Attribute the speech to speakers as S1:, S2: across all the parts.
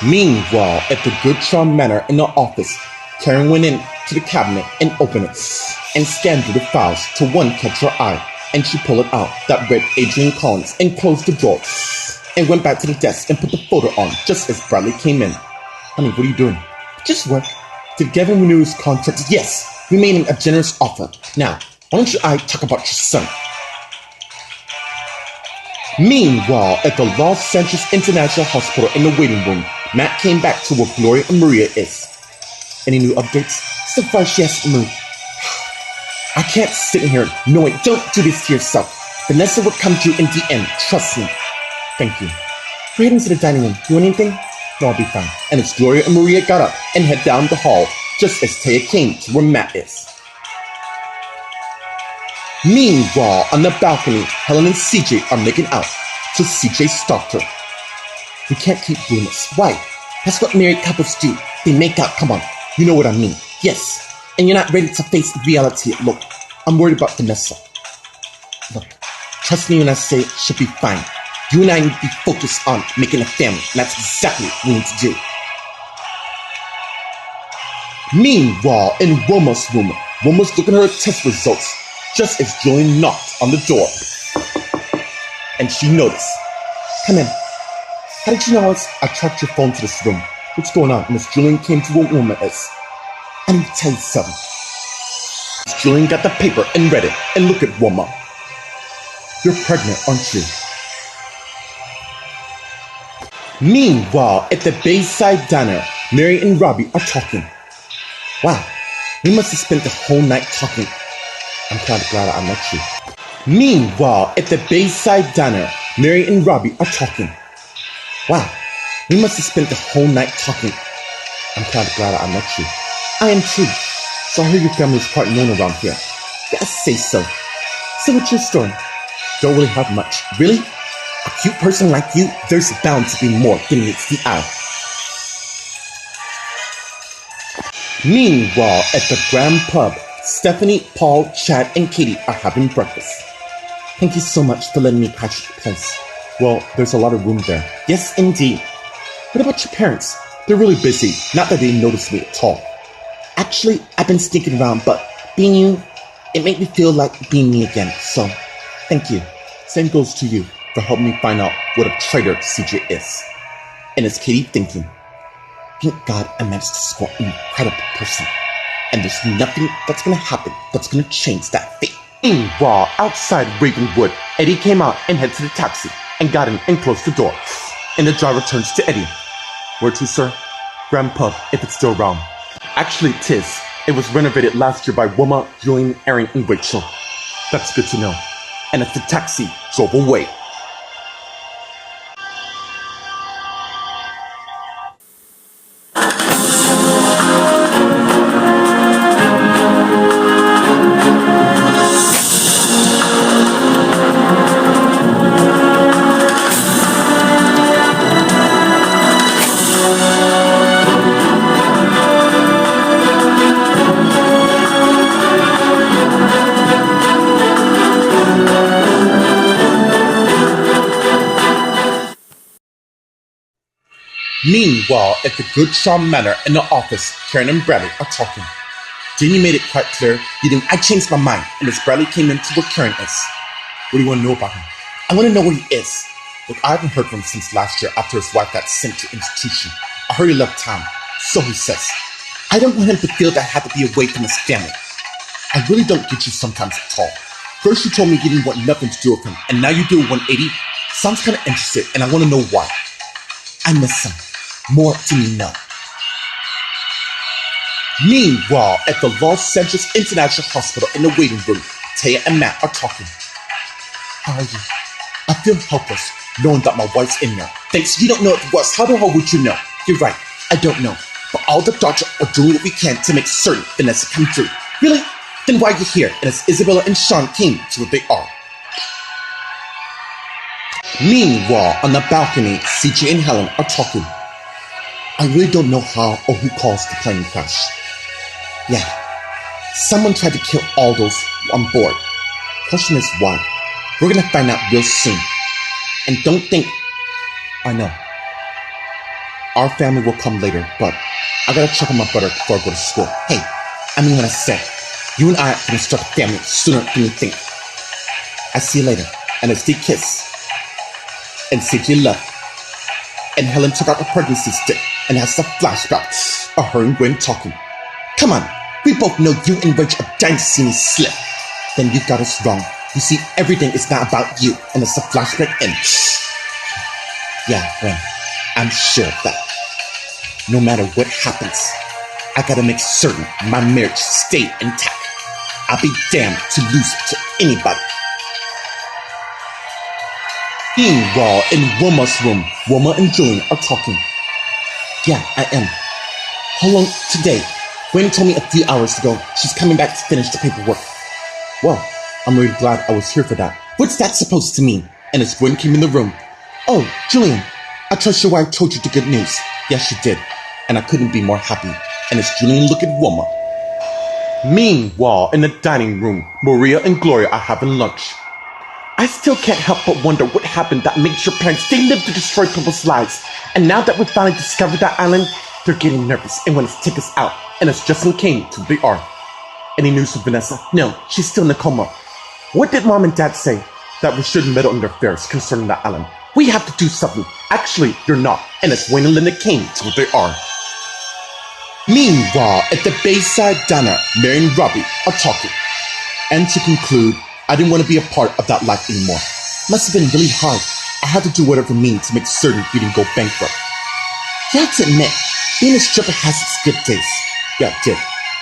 S1: Meanwhile, at the Goodcharm Manor in the office, Karen went in to the cabinet and opened it, and scanned through the files till one catch her eye, and she pulled it out that read Adrian Collins and closed the door, and went back to the desk and put the folder on just as Bradley came in. Honey, what are you doing? Just work. Did Gavin renew his contract? Yes, we made him a generous offer. Now, why don't you I talk about your son? Meanwhile, at the Los Angeles International Hospital in the waiting room, Matt came back to where Gloria and Maria is. Any new updates? So far, she hasn't moved. I can't sit in here knowing don't do this to yourself. Vanessa will come to you in the end, trust me. Thank you. We're heading to the dining room. You want anything? No, I'll be fine. And as Gloria and Maria got up and head down the hall, just as Taya came to where Matt is. Meanwhile, on the balcony, Helen and CJ are making out, so CJ stopped her. We can't keep doing this. Why? That's what married couples do. They make out. Come on. You know what I mean. Yes. And you're not ready to face reality. Look, I'm worried about Vanessa. Look, trust me when I say it should be fine. You and I need to be focused on making a family, and that's exactly what we need to do. Meanwhile, in Wilma's room, Wilma's looking at her test results, just as Julian knocked on the door. And she noticed. Come in. How did you know I tracked your phone to this room? What's going on? Miss Julian came to where Wilma is. I need to tell you something. Miss Julian got the paper and read it, and looked at Wilma. You're pregnant, aren't you? Meanwhile, at the Bayside Diner, Mary and Robbie are talking. Wow, we must have spent the whole night talking. I'm kind of glad I met you. Meanwhile, at the Bayside Diner, Mary and Robbie are talking. Wow, we must have spent the whole night talking. I'm kind of glad I met you. I am too. So I hear your family is quite known around here. Yeah, I say so. So what's your story? Don't really have much. Really? A cute person like you, there's bound to be more than meets the eye. Meanwhile, at the Grand Pub, Stephanie, Paul, Chad, and Katie are having breakfast. Thank you so much for letting me catch your place. Well, there's a lot of room there. Yes, indeed. What about your parents? They're really busy. Not that they notice me at all. Actually, I've been sneaking around, but being you, it made me feel like being me again. So, thank you. Same goes to you for helping me find out what a traitor CJ is. And as Katie thinking, thank God I managed to score an incredible person. And there's nothing that's gonna happen that's gonna change that fate. Meanwhile, outside Ravenwood, Eddie came out and headed to the taxi and got in and closed the door. And the driver turns to Eddie. Where to, sir? Grand Pub, if it's still around. Actually, it is. It was renovated last year by Wilma, Julian, Aaron, and Rachel. That's good to know. And as the taxi drove away. Meanwhile, at the Goodcharm Manor in the office, Karen and Bradley are talking. Danny made it quite clear I changed my mind, and as Bradley came in to where Karen is. What do you want to know about him? I want to know where he is. Look, I haven't heard from him since last year after his wife got sent to institution. I heard he left town, so he says. I don't want him to feel that I had to be away from his family. I really don't get you sometimes at all. First you told me you didn't want nothing to do with him, and now you do a 180. Sounds kind of interested, and I want to know why. I miss him. More to me now. Meanwhile, at the Los Angeles International Hospital in the waiting room, Taya and Matt are talking. How are you? I feel helpless knowing that my wife's in there. Thanks, you don't know it was. How the hell would you know? You're right, I don't know. But all the doctors are doing what we can to make certain Vanessa come through. Really? Then why are you here? And as Isabella and Sean came to where they are. Meanwhile, on the balcony, CJ and Helen are talking. I really don't know how or who caused the plane crash. Yeah, someone tried to kill all those on board. Question is why. We're gonna find out real soon. And don't think... I know. our family will come later, but I gotta check on my brother before I go to school. Hey, I mean what I said. You and I are gonna start a family sooner than you think. I see you later. And as they kiss, and CJ left, and Helen took out a pregnancy stick and has a flashback of her and Gwen talking. Come on, we both know you and Rach are dying to see me slip. Then you got us wrong. You see, everything is not about you, and it's a flashback and yeah, Gwen, I'm sure of that. No matter what happens, I gotta make certain my marriage stay intact. I'll be damned to lose it to anybody. Meanwhile, in Wilma's room, Wilma and Julian are talking. Yeah, I am. How long today? Gwen told me a few hours ago she's coming back to finish the paperwork. Well, I'm really glad I was here for that. What's that supposed to mean? And as Gwen came in the room, oh, Julian, I trust your wife told you the good news. Yes, she did. And I couldn't be more happy. And as Julian looked at Wilma. Meanwhile, in the dining room, Maria and Gloria are having lunch. I still can't help but wonder what happened that made your parents, they lived to destroy people's lives. And now that we finally discovered that island, they're getting nervous and want to take us out. And as Justin came to the R. Any news of Vanessa? No, she's still in a coma. What did Mom and Dad say? That we shouldn't meddle in their affairs concerning that island. We have to do something. Actually, you're not. And as Wayne and Linda came to where they are. Meanwhile, at the Bayside Diner, Mary and Robbie are talking. And to conclude, I didn't want to be a part of that life anymore. Must have been really hard. I had to do whatever means to make certain we didn't go bankrupt. You have to admit, being a stripper has its good days. Yeah, it did.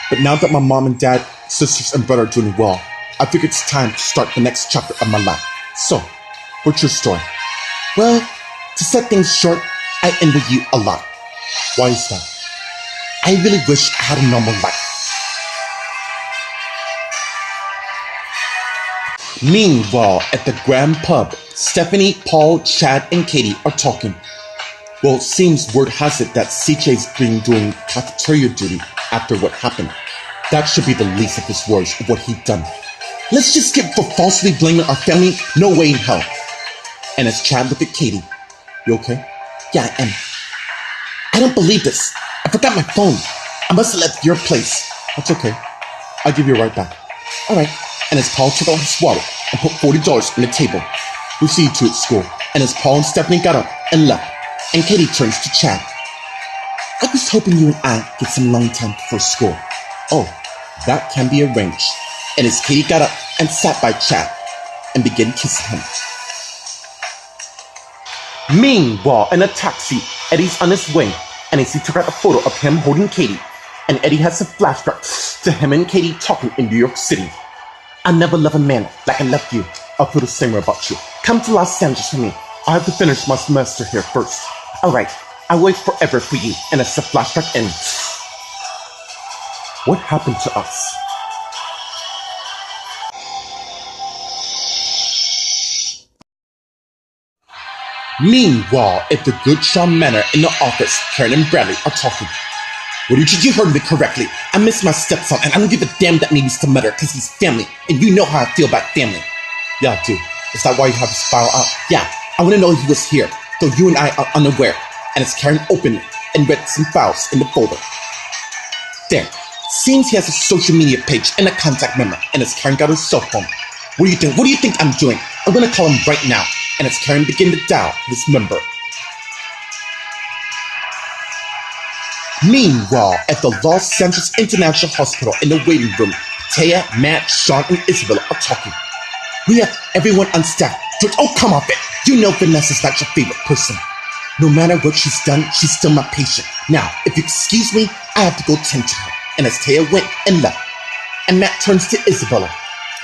S1: But now that my mom and dad, sisters and brother are doing well, I figured it's time to start the next chapter of my life. So, what's your story? Well, to set things short, I envy you a lot. Why is that? I really wish I had a normal life. Meanwhile, at the Grand Pub, Stephanie, Paul, Chad, and Katie are talking. Well, it seems word has it that CJ's been doing cafeteria duty after what happened. That should be the least of his worries of what he'd done. Let's just skip for falsely blaming our family. No way in hell. And as Chad looked at Katie, you okay? Yeah, I am. I don't believe this. I forgot my phone. I must have left your place. That's okay. I'll give you a ride back. All right. And as Paul took out his wallet and put $40 on the table, we'll see you two at school. And as Paul and Stephanie got up and left, and Katie turns to Chad. I was hoping you and I get some long time before school. Oh, that can be arranged. And as Katie got up and sat by Chad and began kissing him. Meanwhile, in a taxi, Eddie's on his way, and as he took out a photo of him holding Katie, and Eddie has a flashback to him and Katie talking in New York City. I never love a man like I love you. I'll feel the same way about you. Come to Los Angeles with me. I have to finish my semester here first. Alright, I'll wait forever for you. And as the flashback ends. What happened to us? Meanwhile, at the Good Charm Manor in the office, Karen and Bradley are talking. Well, you heard me correctly. I miss my stepson, and I don't give a damn that needs to matter, because he's family, and you know how I feel about family. Yeah, dude. Is that why you have his file out? Yeah, I want to know he was here, though you and I are unaware. And as Karen opened it and read some files in the folder. There. Seems he has a social media page and a contact number, and as Karen got her cell phone. What do you think? What do you think I'm doing? I'm gonna call him right now. And as Karen began to dial this number. Meanwhile, at the Los Angeles International Hospital in the waiting room, Taya, Matt, Sean, and Isabella are talking. We have everyone on staff. Oh, come off it. You know Vanessa's not your favorite person. No matter what she's done, she's still my patient. Now, if you excuse me, I have to go tend to her. And as Taya went and left, and Matt turns to Isabella.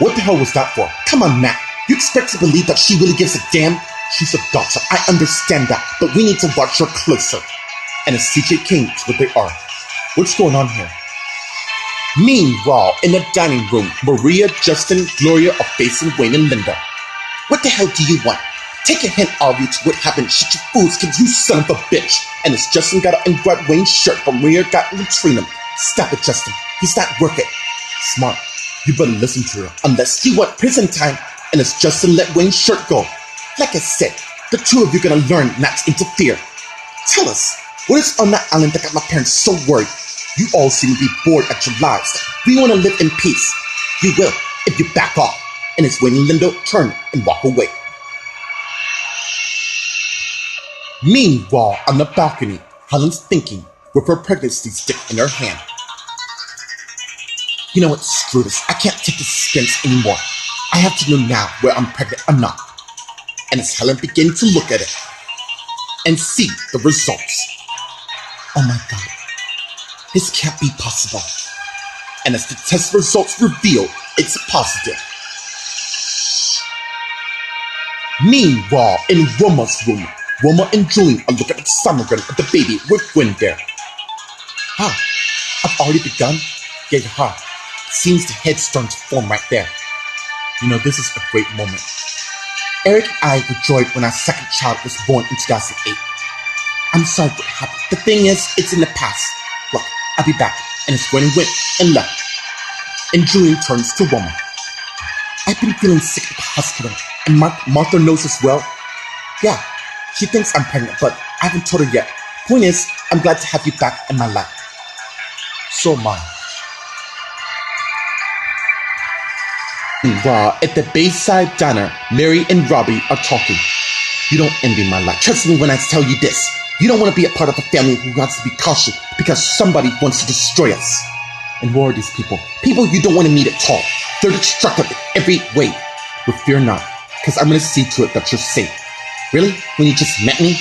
S1: What the hell was that for? Come on, Matt. You expect to believe that she really gives a damn? She's a doctor. I understand that, but we need to watch her closer. And as CJ came to where they are, what's going on here? Meanwhile, in the dining room, Maria, Justin, Gloria are facing Wayne and Linda. What the hell do you want? Take a hint, all of you, to what happened. Shut your fools, cause you son of a bitch. And as Justin got up and grabbed Wayne's shirt, but Maria got in between them. Stop it, Justin. He's not worth it. Smart. You better listen to her, unless you want prison time. And as Justin let Wayne's shirt go, like I said, the two of you are gonna learn not to interfere. Tell us, What is on that island that got my parents so worried? You all seem to be bored at your lives. We want to live in peace. You will, if you back off. And it's when Lindo turn and walk away. Meanwhile, on the balcony, Helen's thinking with her pregnancy stick in her hand. You know what, screw this. I can't take this suspense anymore. I have to know now whether I'm pregnant or not. And as Helen begins to look at it and see the results. Oh my God, this can't be possible. And as the test results reveal, it's positive. Meanwhile, in Roma's room, Roma and Julian are looking at the sonogram of the baby with Gwen there. I've already begun? Yeah. Seems the head's starting to form right there. You know, this is a great moment. Eric and I were joyed when our second child was born in 2008. I'm sorry what happened. The thing is, it's in the past. Look, I'll be back. And it's when he went and left. And Julian turns to Roma. I've been feeling sick at the hospital. And Martha knows as well. Yeah, she thinks I'm pregnant, but I haven't told her yet. Point is, I'm glad to have you back in my life. So am I. Meanwhile, at the Bayside Diner, Mary and Robbie are talking. You don't envy my life. Trust me when I tell you this. You don't want to be a part of a family who wants to be cautious because somebody wants to destroy us. And who are these people? People you don't want to meet at all. They're destructive in every way. But fear not, because I'm going to see to it that you're safe. Really? When you just met me?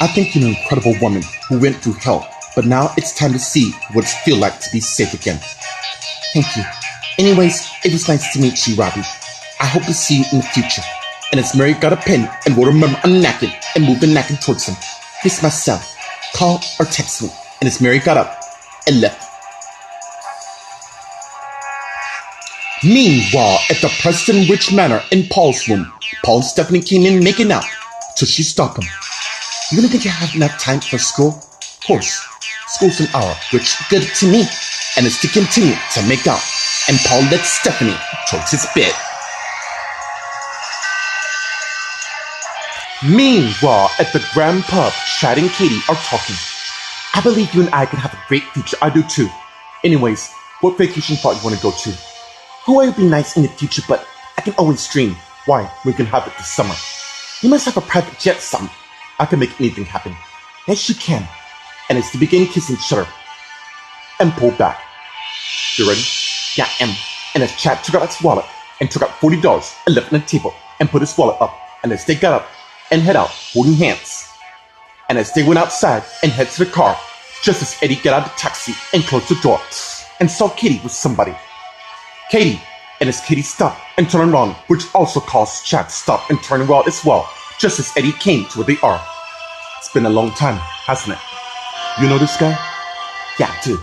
S1: I think you're an incredible woman who went through hell. But now it's time to see what it feels like to be safe again. Thank you. Anyways, it was nice to meet you, Robbie. I hope to see you in the future. And as Mary got a pen and wrote a memo on the napkin and moved the napkin towards him. Here's my cell. Call or text me. And as Mary got up and left. Meanwhile, at the Preston Ridge Manor in Paul's room, Paul and Stephanie came in making out till she stopped him. You really think you have enough time for school? Of course. School's an hour, which is good to me. And it's to continue to make out. And Paul led Stephanie towards his bed. Meanwhile, at the Grand Pub, Chad and Katie are talking. I believe you and I could have a great future. I do too. Anyways, what vacation spot you want to go to? Hawaii would be nice in the future, but I can always dream. Why? We can have it this summer. You must have a private jet, son. I can make anything happen. Yes, you can. And it's to begin kissing each other. And pull back. You ready? Yeah, I am. And as Chad took out his wallet and took out $40 and left it on the table and put his wallet up. And as they got up and head out holding hands. And as they went outside and head to the car, just as Eddie got out of the taxi and closed the door and saw Katie with somebody. Katie, and as Katie stopped and turned around, which also caused Chad to stop and turn around as well, just as Eddie came to where they are. It's been a long time, hasn't it? You know this guy? Yeah, I do.